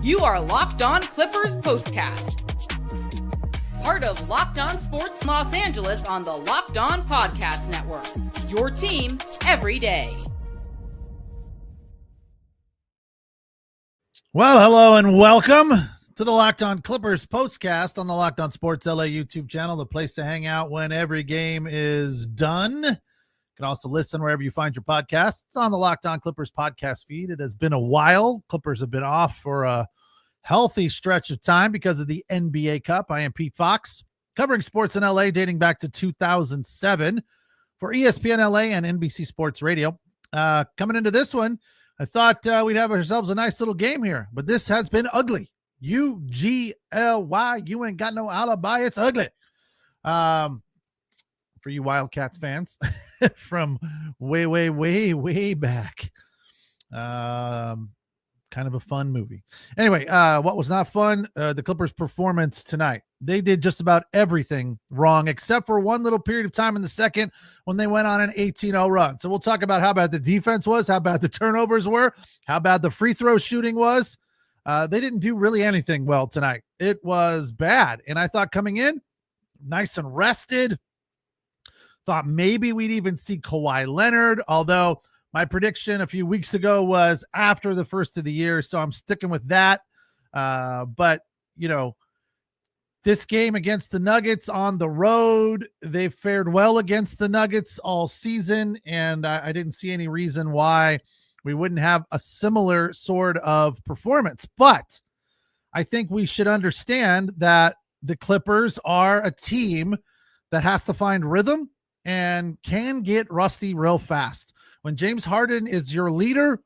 You are Locked On Clippers Postcast, part of Locked On Sports Los Angeles on the Locked On Podcast Network. Your team every day. Well, hello and welcome to the Locked On Clippers Postcast on the Locked On Sports LA YouTube channel, the place to hang out when every game is done. You can also listen wherever you find your podcasts. It's on the Locked On Clippers podcast feed. It has been a while. Clippers have been off for a healthy stretch of time because of the NBA Cup. I am Pete Fox, covering sports in LA dating back to 2007 for ESPN LA and NBC Sports Radio. Coming into this one, I thought we'd have ourselves a nice little game here, but this has been ugly. UGLY, you ain't got no alibi. It's ugly. For you Wildcats fans from way back. Kind of a fun movie. Anyway, what was not fun, the Clippers' performance tonight. They did just about everything wrong except for one little period of time in the second when they went on an 18-0 run. So we'll talk about how bad the defense was, how bad the turnovers were, how bad the free throw shooting was. They didn't do really anything well tonight. It was bad. And I thought coming in, nice and rested, thought maybe we'd even see Kawhi Leonard, although my prediction a few weeks ago was after the first of the year, so I'm sticking with that. But, you know, this game against the Nuggets on the road, they've fared well against the Nuggets all season, and I didn't see any reason why we wouldn't have a similar sort of performance. But I think we should understand that the Clippers are a team that has to find rhythm and can get rusty real fast. When James Harden is your leader,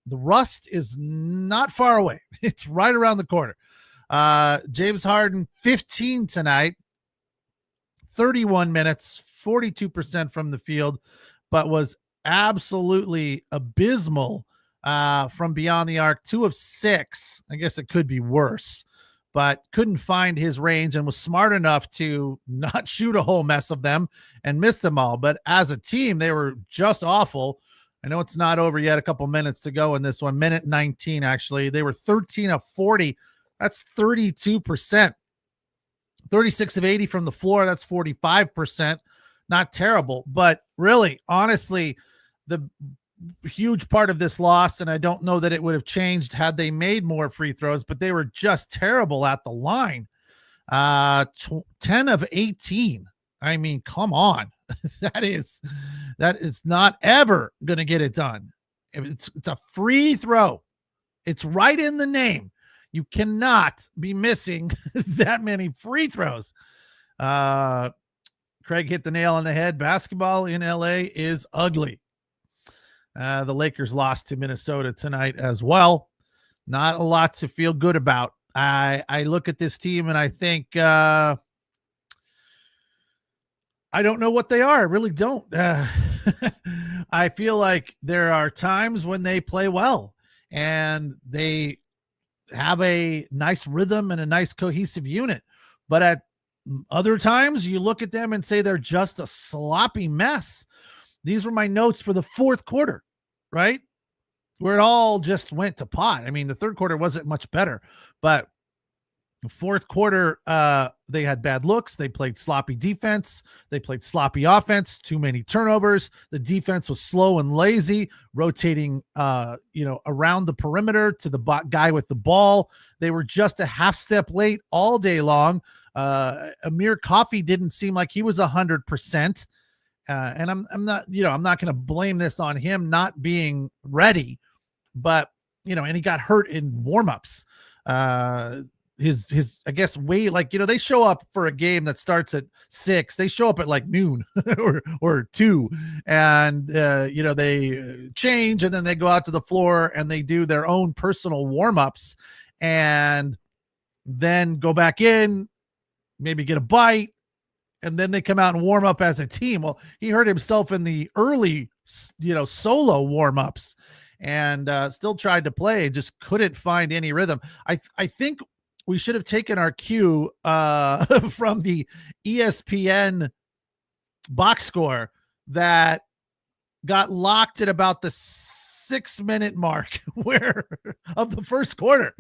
the rust is not far away. It's right around the corner. James Harden, 15 tonight, 31 minutes, 42% from the field, but was absolutely abysmal from beyond the arc. 2 of 6. I guess it could be worse, but couldn't find his range and was smart enough to not shoot a whole mess of them and miss them all. But as a team, they were just awful. I know it's not over yet. A couple minutes to go in this one. Minute 19, actually. They were 13 of 40. That's 32%. 36 of 80 from the floor. That's 45%. Not terrible. But really, honestly, the huge part of this loss, and I don't know that it would have changed had they made more free throws, but they were just terrible at the line. 10 of 18. I mean, come on. that is not ever going to get it done. It's a free throw. It's right in the name. You cannot be missing that many free throws. Craig hit the nail on the head. Basketball in LA is ugly. The Lakers lost to Minnesota tonight as well. Not a lot to feel good about. I look at this team and I think I don't know what they are. I really don't. I feel like there are times when they play well and they have a nice rhythm and a nice cohesive unit. But at other times you look at them and say they're just a sloppy mess. These were my notes for the fourth quarter, right? Where it all just went to pot. I mean, the third quarter wasn't much better, but the fourth quarter, they had bad looks. They played sloppy defense. They played sloppy offense, too many turnovers. The defense was slow and lazy, rotating, around the perimeter to the guy with the ball. They were just a half step late all day long. Amir Coffey didn't seem like he was 100%. And I'm not going to blame this on him not being ready, but, and he got hurt in warmups. His I guess way, they show up for a game that starts at 6. They show up at like noon or 2, and they change and then they go out to the floor and they do their own personal warmups and then go back in, maybe get a bite, and then they come out and warm up as a team. Well, he hurt himself in the early, solo warm-ups and still tried to play, just couldn't find any rhythm. I think we should have taken our cue from the ESPN box score that got locked at about the 6-minute mark of the first quarter,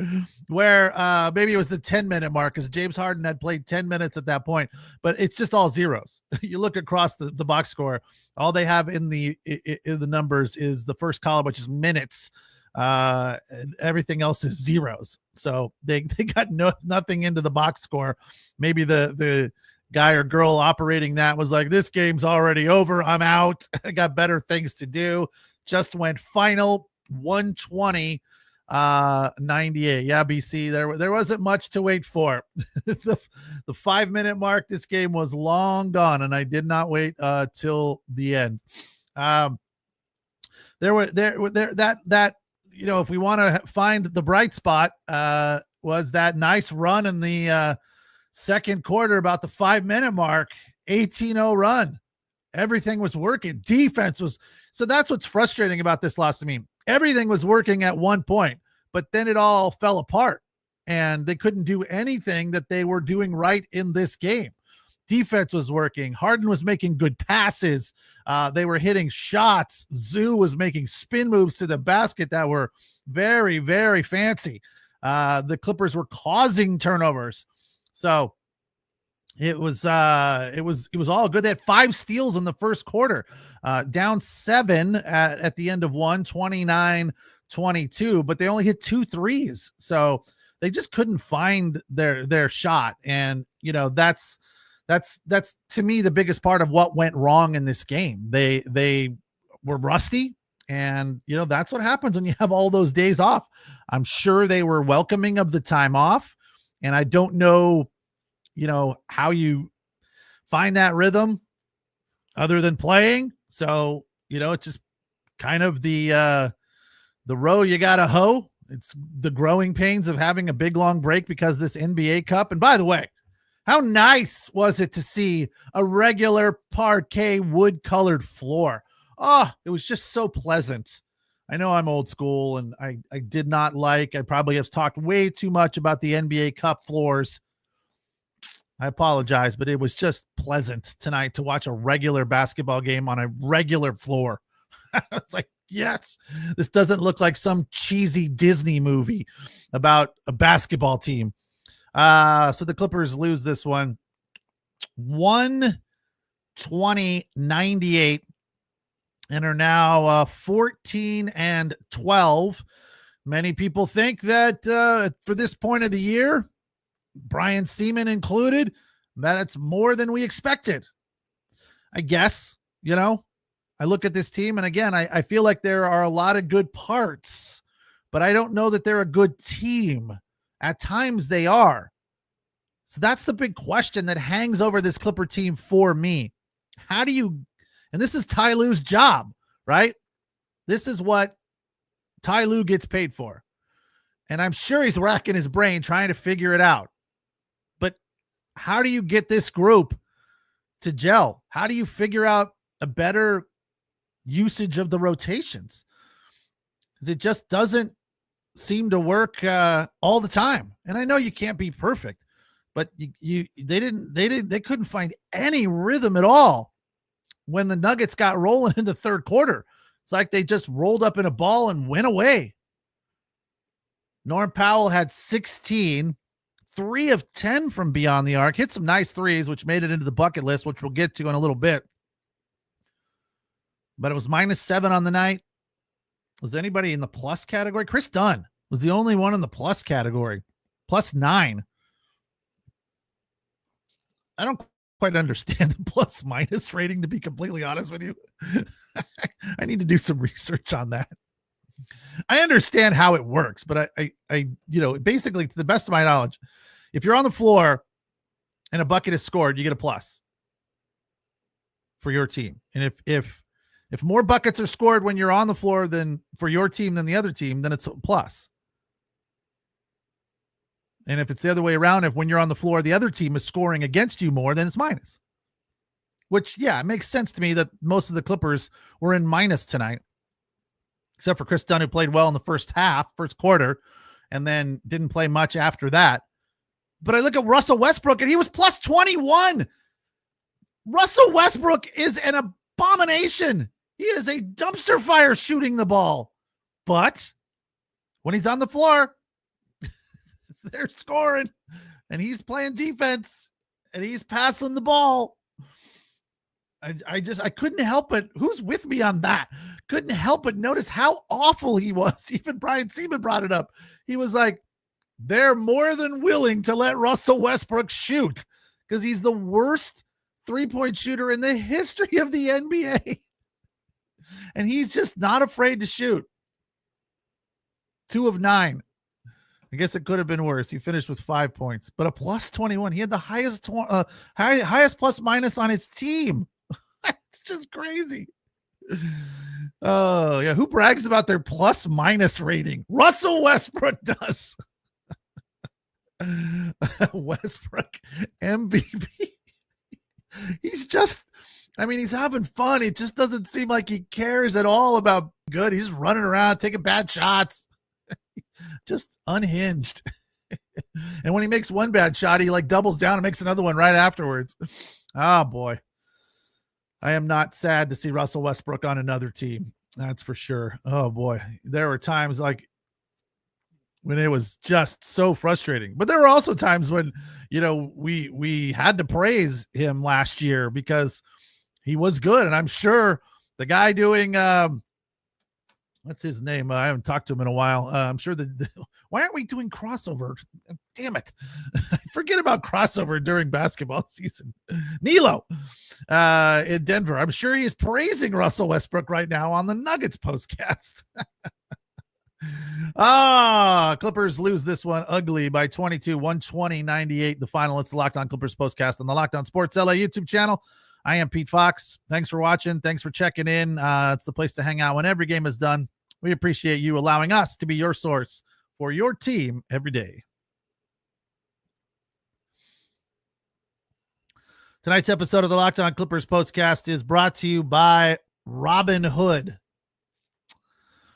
where maybe it was the 10-minute mark because James Harden had played 10 minutes at that point, but it's just all zeros. You look across the box score, all they have in the numbers is the first column, which is minutes. And everything else is zeros. So they got nothing into the box score. Maybe the guy or girl operating that was like, this game's already over. I'm out. I got better things to do. Just went final 120, 98. Yeah, BC, there wasn't much to wait for. the 5-minute mark, this game was long gone, and I did not wait till the end. If we want to find the bright spot, was that nice run in the second quarter, about the 5-minute mark, 18-0 run. Everything was working. Defense was, so that's what's frustrating about this loss to me. Everything was working at one point, but then it all fell apart and they couldn't do anything that they were doing right in this game. Defense was working. Harden was making good passes. They were hitting shots. Zoo was making spin moves to the basket that were very, very fancy. The Clippers were causing turnovers. So it was all good. They had 5 steals in the first quarter, down 7 at the end of 29-22, but they only hit 2 threes. So they just couldn't find their shot. And, that's to me the biggest part of what went wrong in this game. They were rusty, and that's what happens when you have all those days off. I'm sure they were welcoming of the time off, and I don't know how you find that rhythm other than playing. So it's just kind of the row you gotta hoe. It's the growing pains of having a big long break because this NBA Cup. And by the way, how nice was it to see a regular parquet wood colored floor? Oh, it was just so pleasant. I know I'm old school, and I did not I probably have talked way too much about the NBA Cup floors. I apologize, but it was just pleasant tonight to watch a regular basketball game on a regular floor. It's like, yes, this doesn't look like some cheesy Disney movie about a basketball team. So the Clippers lose this one 120-98 and are now 14-12. Many people think that for this point of the year, Brian Seaman included, that it's more than we expected. I guess, I look at this team, and again, I feel like there are a lot of good parts, but I don't know that they're a good team. At times they are. So that's the big question that hangs over this Clipper team for me. And this is Ty Lue's job, right? This is what Ty Lue gets paid for. And I'm sure he's racking his brain trying to figure it out. But how do you get this group to gel? How do you figure out a better usage of the rotations? Because it just doesn't seem to work all the time. And I know you can't be perfect, but they couldn't find any rhythm at all when the Nuggets got rolling in the third quarter. It's like they just rolled up in a ball and went away. Norm Powell had 16, 3 of 10 from beyond the arc, hit some nice threes, which made it into the bucket list, which we'll get to in a little bit. But it was -7 on the night. Was anybody in the plus category? Chris Dunn was the only one in the plus category, +9. I don't quite understand the plus minus rating, to be completely honest with you. I need to do some research on that. I understand how it works, but I basically, to the best of my knowledge, if you're on the floor and a bucket is scored, you get a plus for your team. And if more buckets are scored when you're on the floor than for your team than the other team, then it's a plus. And if it's the other way around, if when you're on the floor, the other team is scoring against you more, then it's minus. Which, yeah, it makes sense to me that most of the Clippers were in minus tonight, except for Chris Dunn, who played well in the first quarter, and then didn't play much after that. But I look at Russell Westbrook, and he was +21. Russell Westbrook is an abomination. He is a dumpster fire shooting the ball. But when he's on the floor, they're scoring. And he's playing defense. And he's passing the ball. I couldn't help but, who's with me on that? Couldn't help but notice how awful he was. Even Brian Seaman brought it up. He was like, they're more than willing to let Russell Westbrook shoot because he's the worst three-point shooter in the history of the NBA. And he's just not afraid to shoot. 2 of 9. I guess it could have been worse. He finished with 5 points, but a plus 21. He had the highest plus minus on his team. It's just crazy. Oh, yeah. Who brags about their plus minus rating? Russell Westbrook does. Westbrook MVP. He's just, he's having fun. It just doesn't seem like he cares at all about good. He's running around, taking bad shots. Just unhinged. And when he makes one bad shot, he like doubles down and makes another one right afterwards. Oh, boy. I am not sad to see Russell Westbrook on another team. That's for sure. Oh, boy. There were times like when it was just so frustrating. But there were also times when, we had to praise him last year because he was good. And I'm sure the guy doing what's his name? I haven't talked to him in a while. I'm sure why aren't we doing crossover? Damn it. Forget about crossover during basketball season. Nilo in Denver. I'm sure he is praising Russell Westbrook right now on the Nuggets postcast. Clippers lose this one ugly by 22, 120-98. The final. It's the Locked On Clippers postcast on the Locked On Sports LA YouTube channel. I am Pete Fox. Thanks for watching. Thanks for checking in. It's the place to hang out when every game is done. We appreciate you allowing us to be your source for your team every day. Tonight's episode of the Locked On Clippers postcast is brought to you by Robinhood.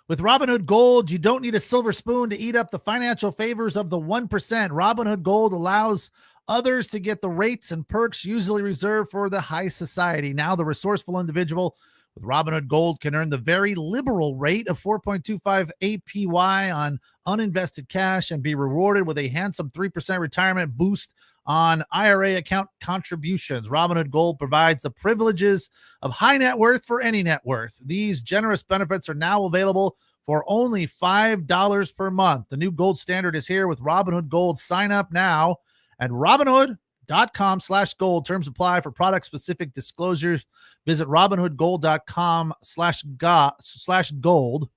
With Robinhood Gold, you don't need a silver spoon to eat up the financial favors of the 1%. Robinhood Gold allows others to get the rates and perks usually reserved for the high society. Now the resourceful individual with Robinhood Gold can earn the very liberal rate of 4.25 APY on uninvested cash and be rewarded with a handsome 3% retirement boost on IRA account contributions. Robinhood Gold provides the privileges of high net worth for any net worth. These generous benefits are now available for only $5 per month. The new gold standard is here with Robinhood Gold. Sign up now at Robinhood.com/gold. Terms apply for product specific disclosures. Visit Robinhoodgold.com/gold.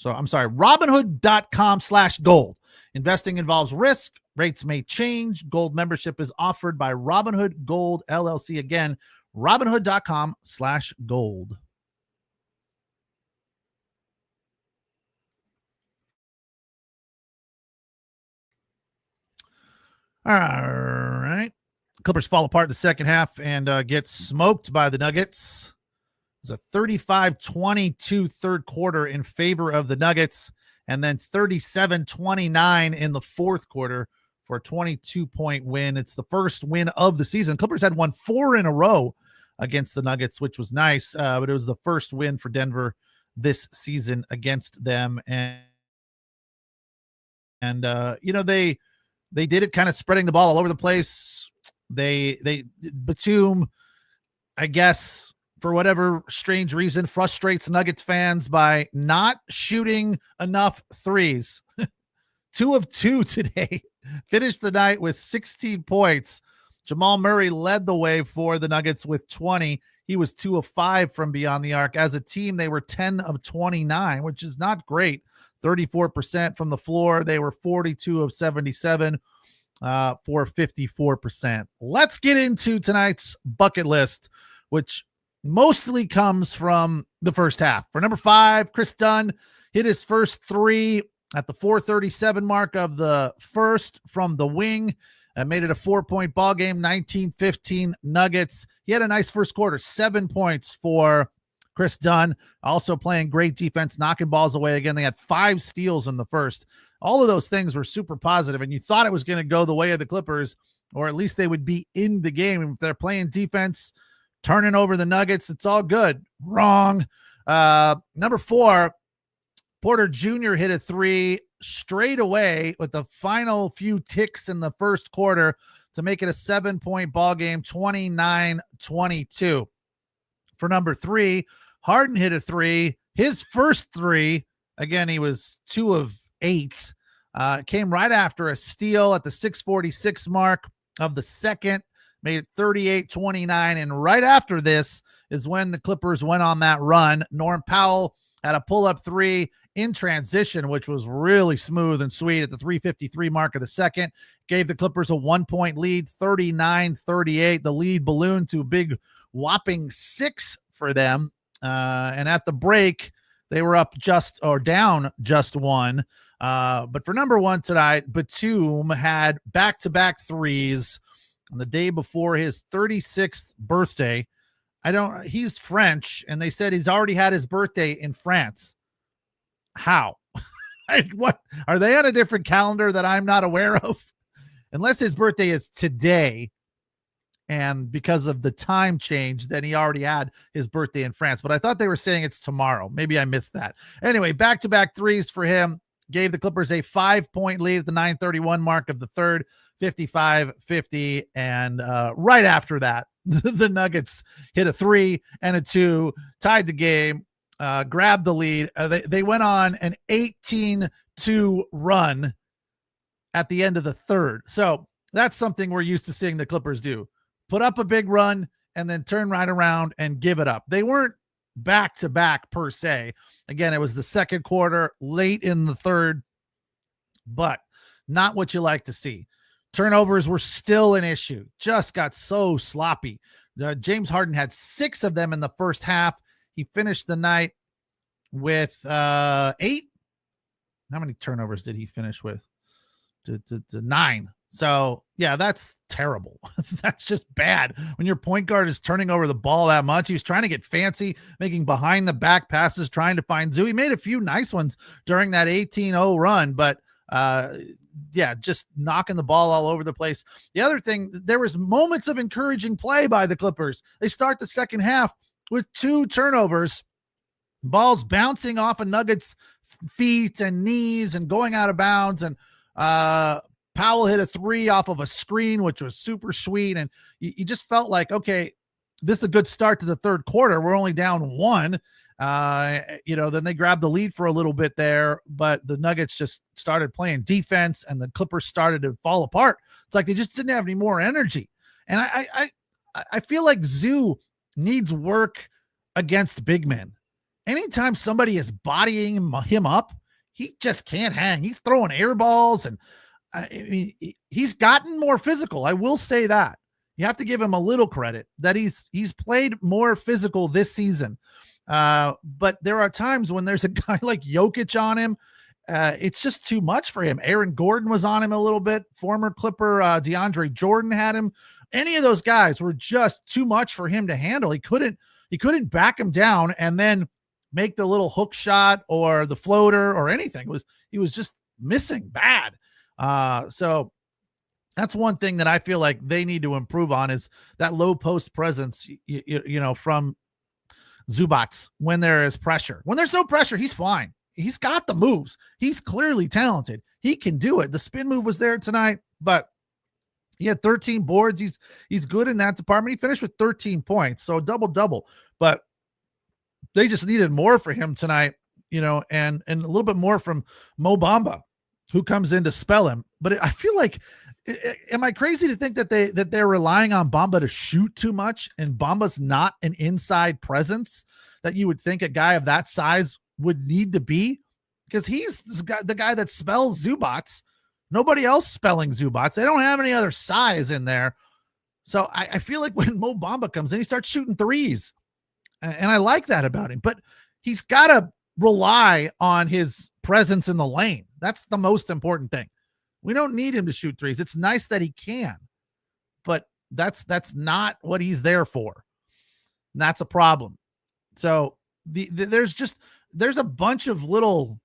Robinhood.com/gold. Investing involves risk. Rates may change. Gold membership is offered by Robinhood Gold LLC. Again, Robinhood.com/gold. All right. Clippers fall apart in the second half and get smoked by the Nuggets. It was a 35-22 third quarter in favor of the Nuggets, and then 37-29 in the fourth quarter for a 22-point win. It's the first win of the season. Clippers had won 4 in a row against the Nuggets, which was nice, but it was the first win for Denver this season against them. And they did it kind of spreading the ball all over the place. Batum, I guess, for whatever strange reason, frustrates Nuggets fans by not shooting enough threes. 2 of 2 today. Finished the night with 16 points. Jamal Murray led the way for the Nuggets with 20. He was 2 of 5 from beyond the arc. As a team, they were 10 of 29, which is not great. 34% from the floor. They were 42 of 77 for 54%. Let's get into tonight's bucket list, which mostly comes from the first half. For number 5, Chris Dunn hit his first 3 at the 4:37 mark of the first from the wing and made it a 4-point ball game. 19-15 Nuggets. He had a nice first quarter, 7 points for Chris Dunn, also playing great defense, knocking balls away again. They had 5 steals in the first. All of those things were super positive, and you thought it was going to go the way of the Clippers, or at least they would be in the game. If they're playing defense, turning over the Nuggets, it's all good. Wrong. Number 4, Porter Jr. hit a 3 straight away with the final few ticks in the first quarter to make it a 7-point ball game, 29-22. For number 3, Harden hit a 3. His first 3, again, he was 2 of 8, came right after a steal at the 6:46 mark of the second, made it 38-29. And right after this is when the Clippers went on that run. Norm Powell had a pull-up 3 in transition, which was really smooth and sweet at the 3:53 mark of the second. Gave the Clippers a 1-point lead, 39-38. The lead ballooned to a big whopping 6 for them. And at the break, they were up down just 1. But for number 1 tonight, Batum had back-to-back 3s on the day before his 36th birthday. He's French, and they said he's already had his birthday in France. How? What are they on a different calendar that I'm not aware of? Unless his birthday is today, and because of the time change, then he already had his birthday in France. But I thought they were saying it's tomorrow. Maybe I missed that. Anyway, back-to-back 3s for him gave the Clippers a 5-point lead at the 9:31 mark of the third, 55-50. And right after that, the Nuggets hit a 3 and a 2, tied the game, grabbed the lead. They went on an 18-2 run at the end of the third. So that's something we're used to seeing the Clippers do. Put up a big run and then turn right around and give it up. They weren't back-to-back per se. Again, it was the second quarter, late in the third, but not what you like to see. Turnovers were still an issue. Just got so sloppy. James Harden had 6 of them in the first half. He finished the night with 8. How many turnovers did he finish with? 9. So, yeah, that's terrible. That's just bad. When your point guard is turning over the ball that much, he was trying to get fancy, making behind-the-back passes, trying to find Zoo. He made a few nice ones during that 18-0 run, but just knocking the ball all over the place. The other thing, there was moments of encouraging play by the Clippers. They start the second half with 2 turnovers, balls bouncing off of Nuggets' feet and knees and going out of bounds, and Powell hit a 3 off of a screen, which was super sweet. And you just felt like, okay, this is a good start to the third quarter. We're only down 1. Then they grabbed the lead for a little bit there, but the Nuggets just started playing defense and the Clippers started to fall apart. It's like they just didn't have any more energy. And I feel like Zoo needs work against big men. Anytime somebody is bodying him up, he just can't hang. He's throwing air balls, and he's gotten more physical. I will say that. You have to give him a little credit that he's played more physical this season. But there are times when there's a guy like Jokic on him. It's just too much for him. Aaron Gordon was on him a little bit. Former Clipper DeAndre Jordan had him. Any of those guys were just too much for him to handle. He couldn't back him down and then make the little hook shot or the floater or anything. He was just missing bad. So that's one thing that I feel like they need to improve on, is that low post presence, from Zubac when there is pressure. When there's no pressure, he's fine. He's got the moves. He's clearly talented. He can do it. The spin move was there tonight, but he had 13 boards. He's good in that department. He finished with 13 points, so double-double. But they just needed more for him tonight, and a little bit more from Mo Bamba, who comes in to spell him. But I feel like, am I crazy to think that they're relying on Bamba to shoot too much, and Bamba's not an inside presence that you would think a guy of that size would need to be? Because he's the guy that spells Zubac. Nobody else spelling Zubac. They don't have any other size in there. So I feel like when Mo Bamba comes in, he starts shooting threes. And I like that about him. But he's got to rely on his presence in the lane. That's the most important thing. We don't need him to shoot threes. It's nice that he can, but that's not what he's there for. And that's a problem. So there's a bunch of little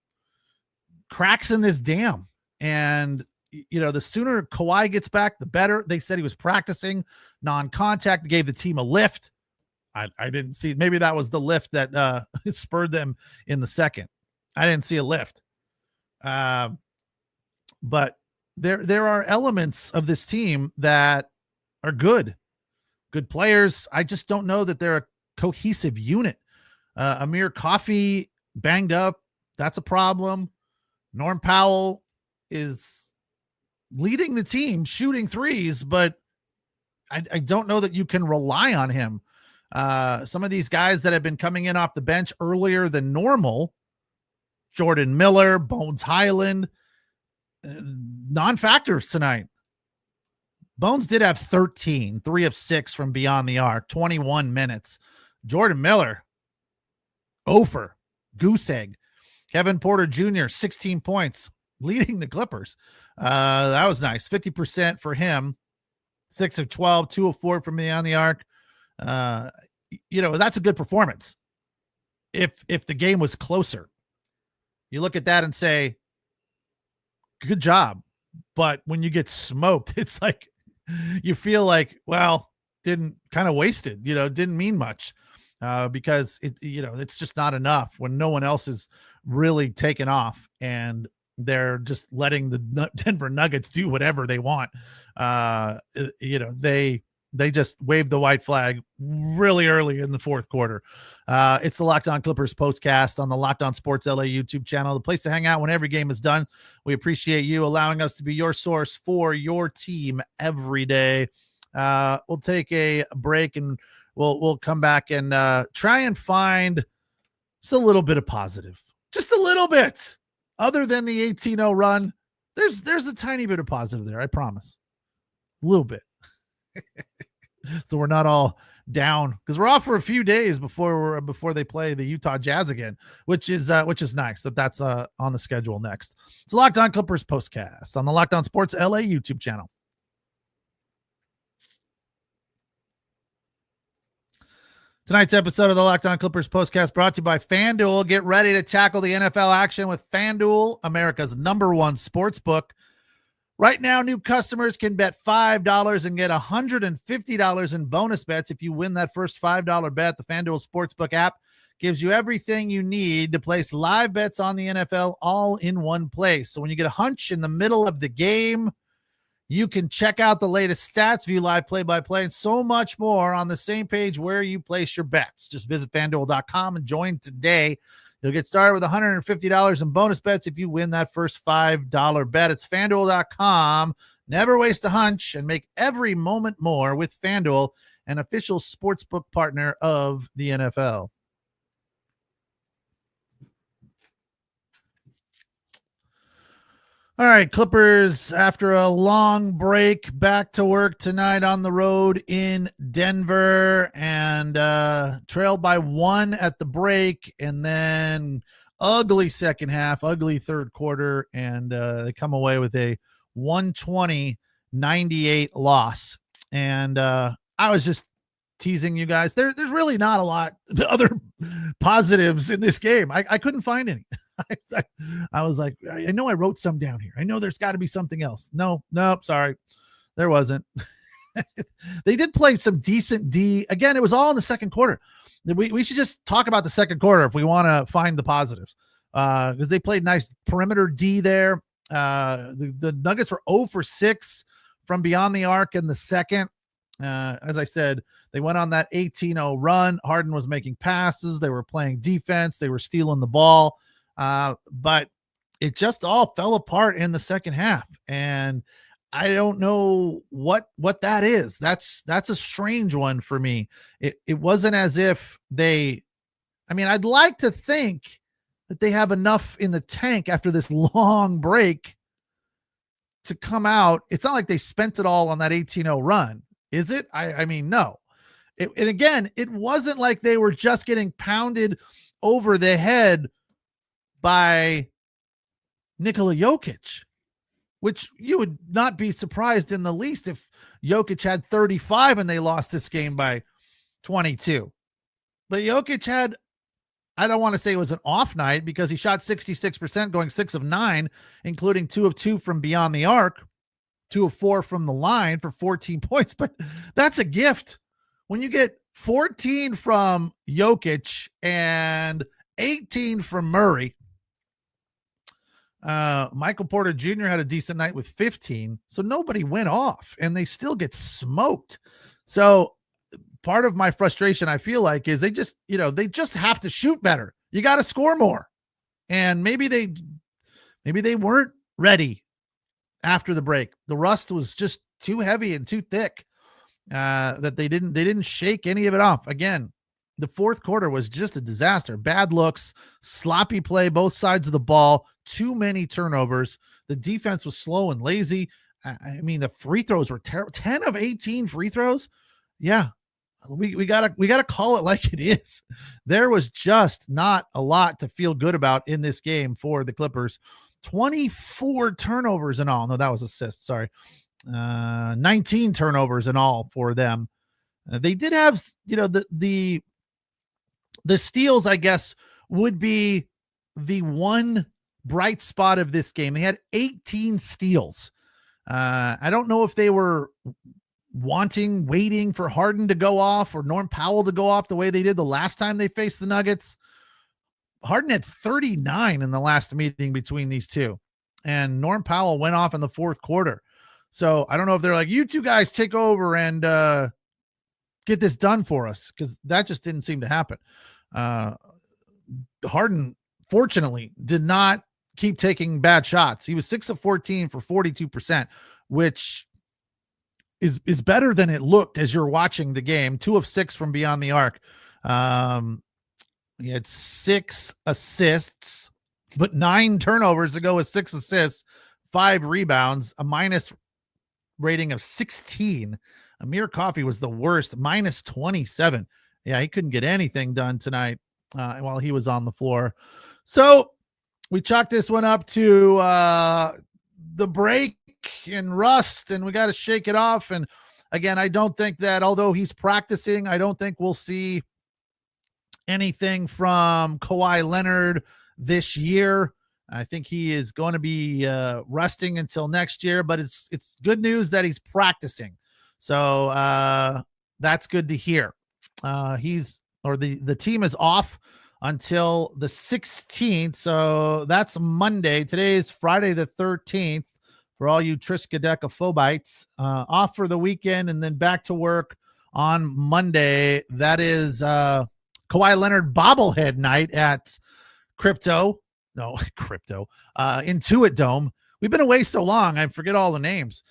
cracks in this dam. And, the sooner Kawhi gets back, the better. They said he was practicing non-contact, gave the team a lift. I didn't see. Maybe that was the lift that spurred them in the second. I didn't see a lift. But there are elements of this team that are good players. I just don't know that they're a cohesive unit. Amir Coffey banged up. That's a problem. Norm Powell is leading the team, shooting threes, but I don't know that you can rely on him. Some of these guys that have been coming in off the bench earlier than normal, Jordan Miller, Bones Highland, non-factors tonight. Bones did have 13, 3 of 6 from beyond the arc, 21 minutes. Jordan Miller, Ofer, goose egg. Kevin Porter Jr., 16 points, leading the Clippers. That was nice. 50% for him. 6 of 12, 2 of 4 from beyond the arc. That's a good performance. If the game was closer, you look at that and say, good job. But when you get smoked, it's like, you feel like, well, didn't kind of wasted, didn't mean much because it's just not enough when no one else is really taken off and they're just letting the Denver Nuggets do whatever they want. They just waved the white flag really early in the fourth quarter. It's the Locked On Clippers postcast on the Locked On Sports LA YouTube channel, the place to hang out when every game is done. We appreciate you allowing us to be your source for your team every day. We'll take a break and we'll come back and try and find just a little bit of positive, just a little bit other than the 18-0 run. There's a tiny bit of positive there. I promise. A little bit. So we're not all down because we're off for a few days before they play the Utah Jazz again, which is nice that's on the schedule next. It's Locked On Clippers postcast on the Locked On Sports LA YouTube channel. Tonight's episode of the Locked On Clippers postcast brought to you by FanDuel. Get ready to tackle the NFL action with FanDuel, America's #1 sports book. Right now, new customers can bet $5 and get $150 in bonus bets if you win that first $5 bet. The FanDuel Sportsbook app gives you everything you need to place live bets on the NFL all in one place. So when you get a hunch in the middle of the game, you can check out the latest stats, view live play-by-play, and so much more on the same page where you place your bets. Just visit FanDuel.com and join today. You'll get started with $150 in bonus bets if you win that first $5 bet. It's FanDuel.com. Never waste a hunch and make every moment more with FanDuel, an official sportsbook partner of the NFL. All right, Clippers, after a long break, back to work tonight on the road in Denver and trailed by 1 at the break and then ugly second half, ugly third quarter, and they come away with a 120-98 loss. And I was just teasing you guys. There's really not a lot of other positives in this game. I couldn't find any. I was like, I know I wrote some down here. I know there's got to be something else. Nope, sorry. There wasn't. They did play some decent D. Again, it was all in the second quarter. We should just talk about the second quarter if we want to find the positives. Because they played nice perimeter D there. The Nuggets were 0 for 6 from beyond the arc in the second. As I said, they went on that 18-0 run. Harden was making passes. They were playing defense. They were stealing the ball. But it just all fell apart in the second half. And I don't know what that is. That's a strange one for me. It wasn't as if I'd like to think that they have enough in the tank after this long break to come out. It's not like they spent it all on that 18-0 run. Is it? I mean, no. And again, it wasn't like they were just getting pounded over the head by Nikola Jokic, which you would not be surprised in the least if Jokic had 35 and they lost this game by 22. But Jokic had, I don't want to say it was an off night because he shot 66%, going 6 of 9, including 2 of 2 from beyond the arc, 2 of 4 from the line for 14 points. But that's a gift. When you get 14 from Jokic and 18 from Murray. Michael Porter Jr. had a decent night with 15, so nobody went off, and they still get smoked. So part of my frustration, I feel like, is they just have to shoot better. You got to score more, and maybe they weren't ready after the break. The rust was just too heavy and too thick that they didn't shake any of it off. Again, the fourth quarter was just a disaster. Bad looks, sloppy play, both sides of the ball, too many turnovers. The defense was slow and lazy. I mean, the free throws were terrible. 10 of 18 free throws. Yeah, we gotta call it like it is. There was just not a lot to feel good about in this game for the Clippers. 24 turnovers in all. No, that was assists. Sorry. 19 turnovers in all for them. They did have, the steals, I guess, would be the one bright spot of this game. They had 18 steals. I don't know if they were waiting for Harden to go off or Norm Powell to go off the way they did the last time they faced the Nuggets. Harden had 39 in the last meeting between these two, and Norm Powell went off in the fourth quarter. So I don't know if they're like, you two guys take over and get this done for us, because that just didn't seem to happen. Harden, fortunately, did not keep taking bad shots. He was 6 of 14 for 42%, which is better than it looked as you're watching the game. 2 of 6 from beyond the arc. He had 6 assists, but 9 turnovers to go with 6 assists, 5 rebounds, a minus rating of 16. Amir Coffey was the worst, minus 27. Yeah, he couldn't get anything done tonight while he was on the floor. So we chalked this one up to the break and rust, and we got to shake it off. And again, I don't think that, although he's practicing, I don't think we'll see anything from Kawhi Leonard this year. I think he is going to be resting until next year, but it's good news that he's practicing. So that's good to hear. The team is off until the 16th. So that's Monday. Today is Friday the 13th for all you Triskaidekaphobites. Off for the weekend and then back to work on Monday. That is Kawhi Leonard bobblehead night at Intuit Dome. We've been away so long, I forget all the names.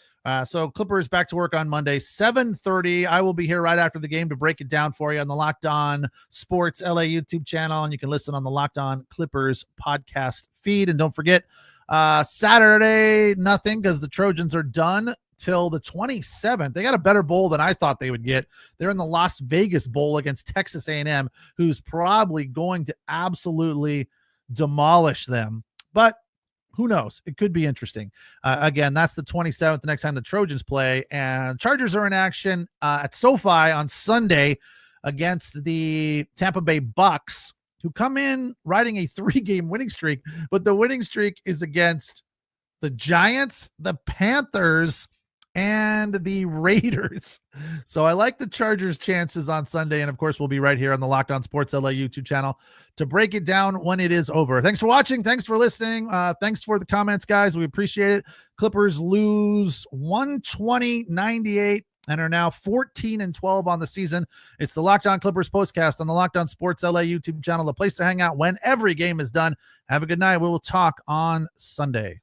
So Clippers back to work on Monday, 7:30. I will be here right after the game to break it down for you on the Locked On Sports LA YouTube channel, and you can listen on the Locked On Clippers podcast feed. And don't forget, Saturday, nothing, because the Trojans are done till the 27th. They got a better bowl than I thought they would get. They're in the Las Vegas Bowl against Texas A&M, who's probably going to absolutely demolish them. But who knows? It could be interesting. Again, that's the 27th, the next time the Trojans play. And Chargers are in action at SoFi on Sunday against the Tampa Bay Bucks, who come in riding a 3-game winning streak. But the winning streak is against the Giants, the Panthers, and the Raiders. So I like the Chargers' chances on Sunday. And of course, we'll be right here on the Locked On Sports LA YouTube channel to break it down when it is over. Thanks for watching. Thanks for listening. Thanks for the comments, guys. We appreciate it. Clippers lose 120-98 and are now 14-12 on the season. It's the Locked On Clippers postcast on the Locked On Sports LA YouTube channel, the place to hang out when every game is done. Have a good night. We will talk on Sunday.